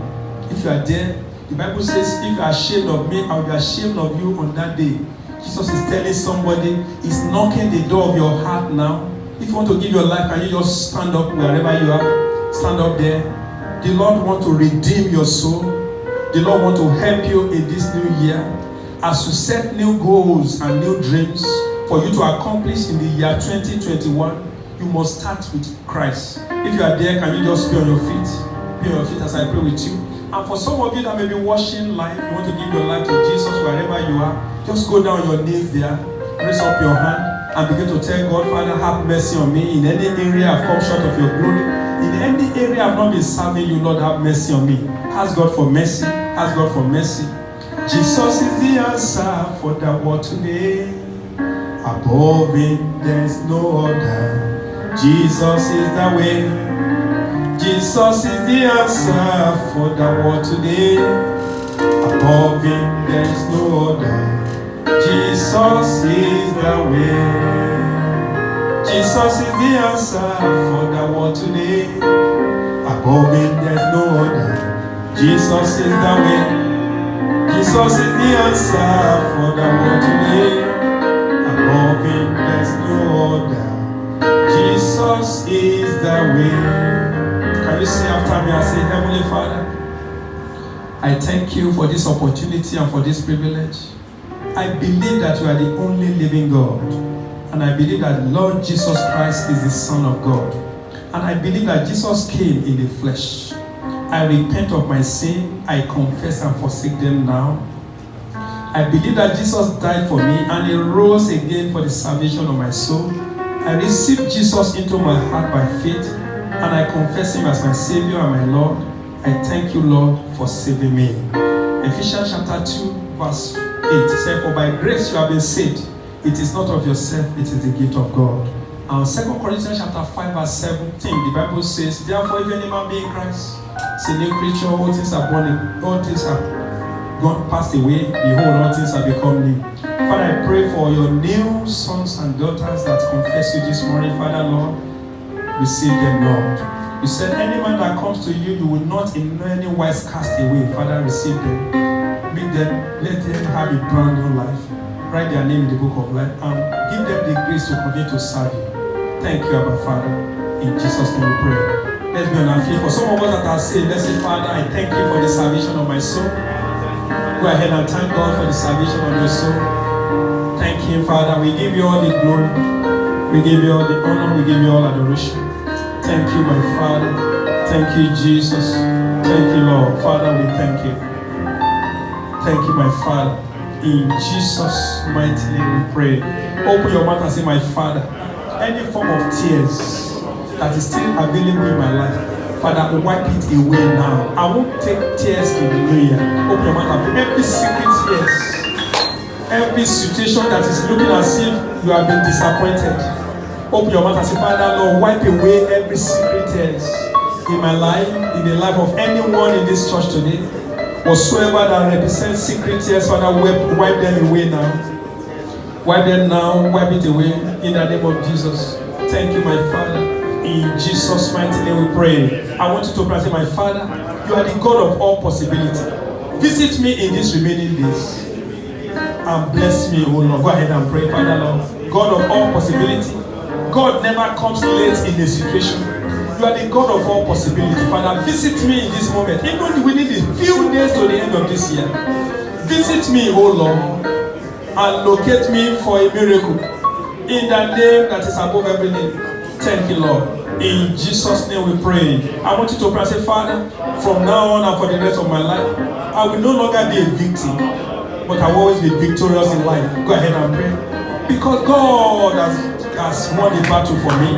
If you are there, the Bible says, if you are ashamed of me, I will be ashamed of you on that day. Jesus is telling somebody, He's knocking the door of your heart now. If you want to give your life, can you just stand up wherever you are? Stand up there. The Lord wants to redeem your soul. The Lord wants to help you in this new year. As you set new goals and new dreams for you to accomplish in the year 2021, you must start with Christ. If you are there, can you just be on your feet? Be on your feet as I pray with you. And for some of you that may be watching live, you want to give your life to Jesus wherever you are, just go down on your knees there, raise up your hand, and begin to tell God, Father, have mercy on me. In any area I've come short of your glory, in any area I've not been serving you, Lord, have mercy on me. Ask God for mercy. Ask God for mercy. Jesus is the answer for the world today. Above Him, there's no other. Jesus is the way. Jesus is the answer for the world today. Above Him, there's no other. Jesus is the way. Jesus is the answer for the world today. Above Him, there's no other. Jesus is the way. Jesus is the answer for the world today. Above Him, there's no other. Jesus is the way. Can you say after me? I say, Heavenly Father, I thank you for this opportunity and for this privilege. I believe that you are the only living God. And I believe that Lord Jesus Christ is the Son of God. And I believe that Jesus came in the flesh. I repent of my sin. I confess and forsake them now. I believe that Jesus died for me and He rose again for the salvation of my soul. I receive Jesus into my heart by faith, and I confess Him as my Savior and my Lord. I thank you, Lord, for saving me. Ephesians chapter 2, verse 8 says, for by grace you have been saved. It is not of yourself, it is the gift of God. And 2 Corinthians chapter 5, verse 17, the Bible says, therefore, if any man be in Christ, it's a new creature, all things are born, all things are gone passed away, behold, all things have become new. Father, I pray for your new sons and daughters that confess you this morning. Father, Lord, receive them, Lord. You said any man that comes to you, you will not in any wise cast away. Father, receive them. Make them, let them have a brand new life. Write their name in the book of life and give them the grace to continue to serve you. Thank you, Abba Father. In Jesus' name we pray. Let's be on our feet. For some of us that are saved, let's say, Father, I thank you for the salvation of my soul. Go ahead and thank God for the salvation of your soul. Thank Him, Father. We give you all the glory. We give you all the honor. We give you all adoration. Thank you, my Father. Thank you, Jesus. Thank you, Lord. Father, we thank you. Thank you, my Father. In Jesus' mighty name we pray. Open your mouth and say, my Father, any form of tears that is still available in my life, Father, wipe it away now. I won't take tears to the new year. Open your mouth and say, every secret tears Every situation that is looking as if you have been disappointed, open your mouth and say, Father, Lord, wipe away every secret tears in my life, in the life of anyone in this church today. Whatsoever that represents secret tears, Father, wipe them away now. Wipe them now, wipe it away in the name of Jesus. Thank you, my Father. In Jesus' mighty name we pray. I want you to pray and say, my Father, you are the God of all possibility. Visit me in these remaining days and bless me, oh Lord. Go ahead and pray, Father, Lord. God of all possibility. God never comes late in a situation. You are the God of all possibility. Father, visit me in this moment. Even within the few days to the end of this year. Visit me, oh Lord, and locate me for a miracle. In the name that is above every name. Thank you, Lord. In Jesus' name we pray. I want you to pray and say, Father, from now on and for the rest of my life, I will no longer be a victim, but I will always be victorious in life. Go ahead and pray. Because God has won the battle for me.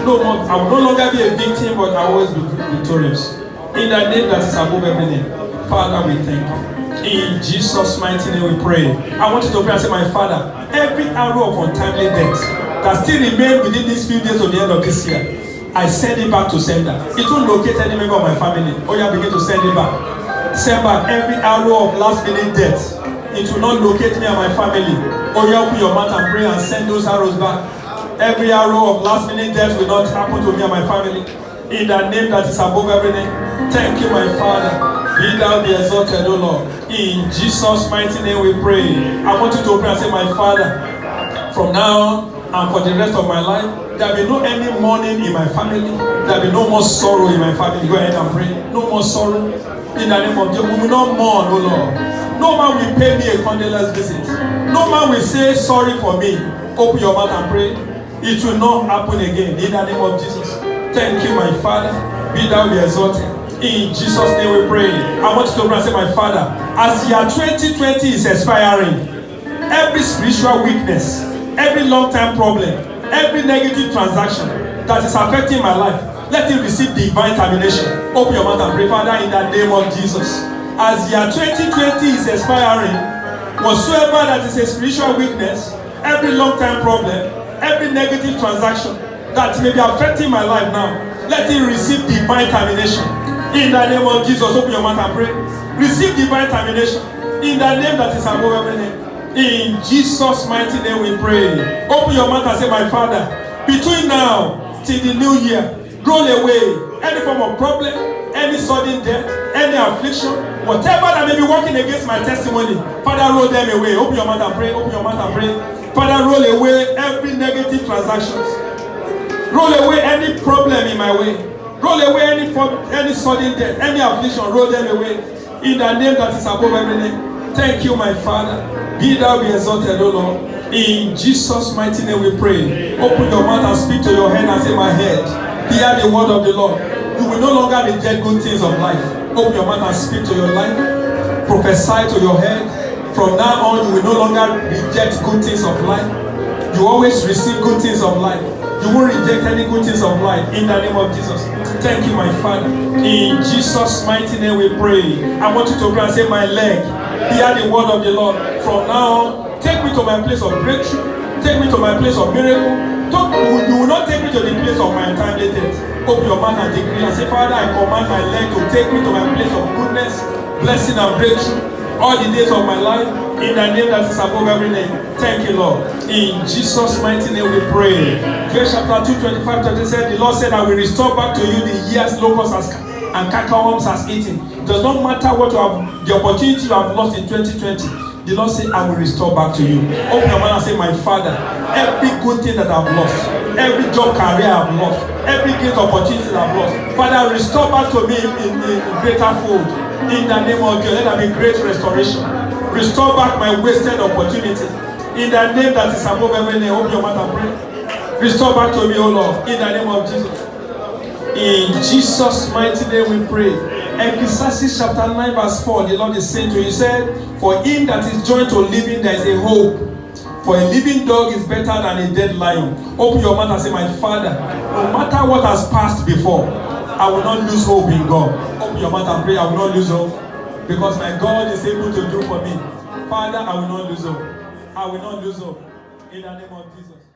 No more, I will no longer be a victim, but I will always be victorious. In the name that is above every name. Father, we thank you. In Jesus' mighty name we pray. I want you to pray and say, my Father, every arrow of untimely death that still remains within these few days to the end of this year, I send it back to sender. It won't locate any member of my family. Oh, you begin to send it back. Send back every arrow of last minute death. It will not locate me and my family. Oh, you open your mouth and pray and send those arrows back. Every arrow of last minute death will not happen to me and my family. In the name that is above every name. Thank you, my Father. Be thou be exalted, O Lord. In Jesus' mighty name we pray. I want you to pray and say, my Father, from now on and for the rest of my life, there will be no any mourning in my family. There will be no more sorrow in my family. Go ahead and pray. No more sorrow. In the name of Jesus, we will not mourn, O Lord. No man will pay me a condolence visit. No man will say sorry for me. Open your mouth and pray. It will not happen again. In the name of Jesus. Thank you, my Father. Be thou be exalted. In Jesus' name we pray. I want you to pray and say, my Father, as year 2020 is expiring, every spiritual weakness, every long-term problem, every negative transaction that is affecting my life, let it receive divine termination. Open your mouth and pray, Father, in the name of Jesus. As year 2020 is expiring, whatsoever that is a spiritual weakness, every long-term problem, every negative transaction that may be affecting my life now, let it receive divine termination. In the name of Jesus, open your mouth and pray. Receive divine termination. In the name that is above every name. In Jesus' mighty name we pray. Open your mouth and say, my Father, between now till the new year, roll away any form of problem, any sudden death, any affliction, whatever that may be working against my testimony. Father, roll them away. Open your mouth and pray. Open your mouth and pray. Father, roll away every negative transactions. Roll away any problem in my way. Roll away any sudden death, any affliction. Roll them away in the name that is above every name. Thank you, my Father. Be thou be exalted, O Lord. In Jesus' mighty name we pray. Open your mouth and speak to your head and say, my head, hear the word of the Lord. You will no longer reject good things of life. Open your mouth and speak to your life. Prophesy to your head. From now on, you will no longer reject good things of life. You always receive good things of life. You won't reject any good things of life in the name of Jesus. Thank you, my Father. In Jesus' mighty name we pray. I want you to pray and say, my leg, hear the word of the Lord. From now on, take me to my place of breakthrough. Take me to my place of miracle. You will not take me to the place of my untimely death. Open your mouth and decree and say, Father, I command my leg to take me to my place of goodness, blessing and breakthrough all the days of my life, in the name that is above every name. Thank you, Lord. In Jesus' mighty name we pray. James chapter 2:25-30 said, the Lord said, I will restore back to you the years locusts and cankerworms has eaten. It does not matter what you have, the opportunity you have lost in 2020. The Lord said, I will restore back to you. Open your mouth and say, my Father, every good thing that I've lost, every job career I've lost, every great opportunity I've lost, Father, restore back to me in greater fold. In the name of Jesus, let there be great restoration. Restore back my wasted opportunity. In the name that is above every name, open your mouth and pray. Restore back to me, O Lord, in the name of Jesus. In Jesus' mighty name we pray. Ecclesiastes chapter 9 verse 4, the Lord is saying to you, he said, for him that is joined to living, there is a hope. For a living dog is better than a dead lion. Open your mouth and say, my Father, no matter what has passed before, I will not lose hope in God. Open your mouth and pray, I will not lose hope. Because my God is able to do for me Father, I will not lose hope. I will not lose hope. In the name of Jesus.